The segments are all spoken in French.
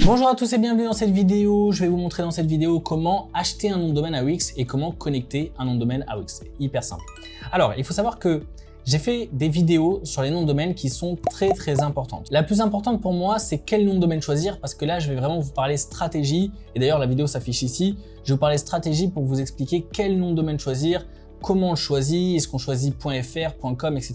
Bonjour à tous et bienvenue dans cette vidéo. Je vais vous montrer dans cette vidéo comment acheter un nom de domaine à Wix et comment connecter un nom de domaine à Wix. C'est hyper simple. Alors, il faut savoir que j'ai fait des vidéos sur les noms de domaine qui sont très importantes. La plus importante pour moi, c'est quel nom de domaine choisir parce que là, je vais vraiment vous parler stratégie. Et d'ailleurs, la vidéo s'affiche ici. Je vais vous parler stratégie pour vous expliquer quel nom de domaine choisir, comment on le choisit, est-ce qu'on choisit .fr, .com, etc.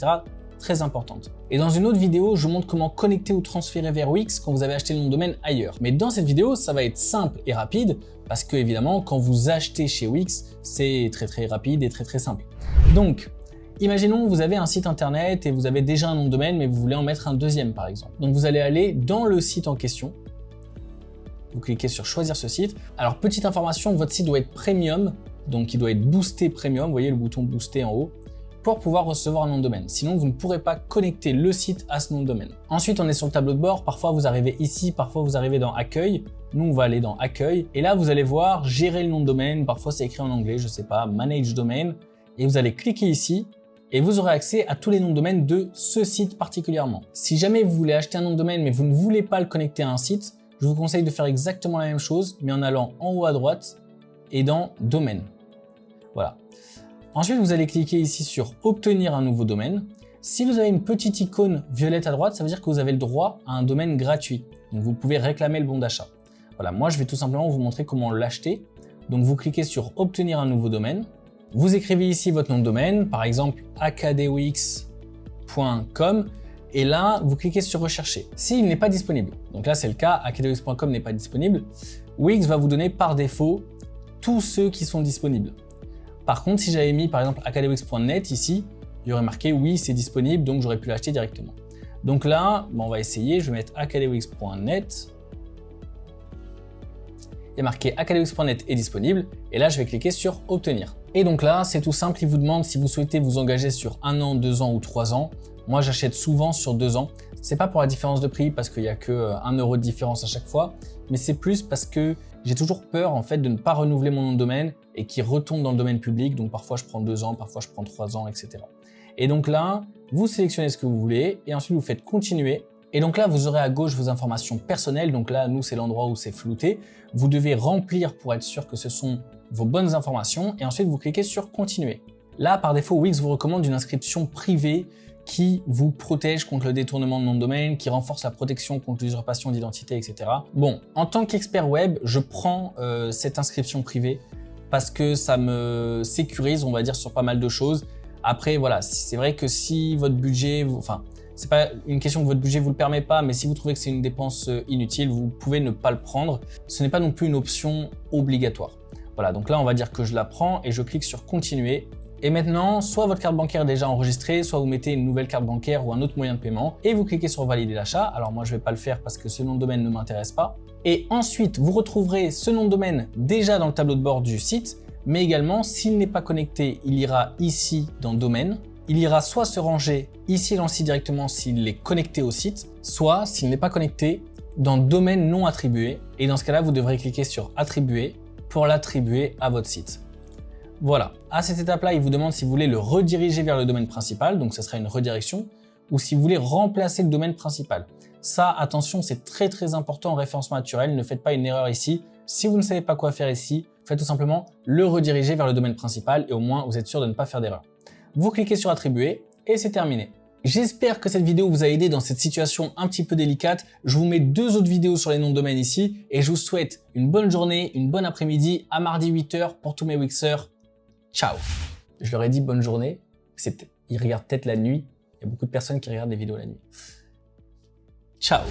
Très importante. Et dans une autre vidéo, je vous montre comment connecter ou transférer vers Wix quand vous avez acheté le nom de domaine ailleurs. Mais dans cette vidéo, ça va être simple et rapide parce que évidemment, quand vous achetez chez Wix, c'est très rapide et très simple. Donc, imaginons vous avez un site internet et vous avez déjà un nom de domaine, mais vous voulez en mettre un deuxième par exemple. Donc vous allez aller dans le site en question. Vous cliquez sur choisir ce site. Alors petite information, votre site doit être premium, donc il doit être boosté premium. Vous voyez le bouton booster en haut, pour pouvoir recevoir un nom de domaine. Sinon, vous ne pourrez pas connecter le site à ce nom de domaine. Ensuite, on est sur le tableau de bord. Parfois, vous arrivez ici, parfois vous arrivez dans accueil. Nous, on va aller dans accueil. Et là, vous allez voir gérer le nom de domaine. Parfois, c'est écrit en anglais, je sais pas, manage domain. Et vous allez cliquer ici et vous aurez accès à tous les noms de domaine de ce site particulièrement. Si jamais vous voulez acheter un nom de domaine, mais vous ne voulez pas le connecter à un site, je vous conseille de faire exactement la même chose, mais en allant en haut à droite et dans domaine. Voilà. Ensuite, vous allez cliquer ici sur obtenir un nouveau domaine. Si vous avez une petite icône violette à droite, ça veut dire que vous avez le droit à un domaine gratuit. Donc, vous pouvez réclamer le bon d'achat. Voilà, moi, je vais tout simplement vous montrer comment l'acheter. Donc, vous cliquez sur obtenir un nouveau domaine. Vous écrivez ici votre nom de domaine, par exemple acadewix.com. Et là, vous cliquez sur rechercher. S'il n'est pas disponible, donc là, c'est le cas, acadewix.com n'est pas disponible, Wix va vous donner par défaut tous ceux qui sont disponibles. Par contre, si j'avais mis par exemple acadewix.net ici, il y aurait marqué oui, c'est disponible, donc j'aurais pu l'acheter directement. Donc là, on va essayer, je vais mettre acadewix.net. Il y a marqué acadewix.net est disponible et là, je vais cliquer sur obtenir. Et donc là, c'est tout simple, il vous demande si vous souhaitez vous engager sur 1 an, 2 ans ou 3 ans. Moi, j'achète souvent sur 2 ans. C'est pas pour la différence de prix parce qu'il n'y a que 1 euro de différence à chaque fois, mais c'est plus parce que j'ai toujours peur en fait de ne pas renouveler mon nom de domaine et qu'il retombe dans le domaine public. Donc parfois je prends 2 ans, parfois je prends 3 ans, etc. Et donc là, vous sélectionnez ce que vous voulez et ensuite vous faites continuer. Et donc là, vous aurez à gauche vos informations personnelles. Donc là, nous, c'est l'endroit où c'est flouté. Vous devez remplir pour être sûr que ce sont vos bonnes informations et ensuite vous cliquez sur continuer. Là, par défaut, Wix vous recommande une inscription privée qui vous protège contre le détournement de nom de domaine, qui renforce la protection contre l'usurpation d'identité, etc. Bon, en tant qu'expert web, je prends cette inscription privée parce que ça me sécurise, on va dire, sur pas mal de choses. Après, voilà, c'est vrai que si votre budget, enfin, c'est pas une question que votre budget vous le permet pas, mais si vous trouvez que c'est une dépense inutile, vous pouvez ne pas le prendre. Ce n'est pas non plus une option obligatoire. Voilà, donc là, on va dire que je la prends et je clique sur continuer. Et maintenant, soit votre carte bancaire est déjà enregistrée, soit vous mettez une nouvelle carte bancaire ou un autre moyen de paiement et vous cliquez sur valider l'achat. Alors moi, je ne vais pas le faire parce que ce nom de domaine ne m'intéresse pas. Et ensuite, vous retrouverez ce nom de domaine déjà dans le tableau de bord du site, mais également, s'il n'est pas connecté, il ira ici dans domaine. Il ira soit se ranger ici dans le site directement s'il est connecté au site, soit s'il n'est pas connecté dans domaine non attribué. Et dans ce cas-là, vous devrez cliquer sur attribuer pour l'attribuer à votre site. Voilà, à cette étape-là, il vous demande si vous voulez le rediriger vers le domaine principal, donc ça sera une redirection, ou si vous voulez remplacer le domaine principal. Ça, attention, c'est très important en référencement naturel, ne faites pas une erreur ici. Si vous ne savez pas quoi faire ici, faites tout simplement le rediriger vers le domaine principal et au moins vous êtes sûr de ne pas faire d'erreur. Vous cliquez sur attribuer et c'est terminé. J'espère que cette vidéo vous a aidé dans cette situation un petit peu délicate. Je vous mets 2 autres vidéos sur les noms de domaine ici et je vous souhaite une bonne journée, une bonne après-midi, à mardi 8 h pour tous mes Wixers. Ciao. Je leur ai dit bonne journée. Ils regardent peut-être la nuit. Il y a beaucoup de personnes qui regardent des vidéos la nuit. Ciao.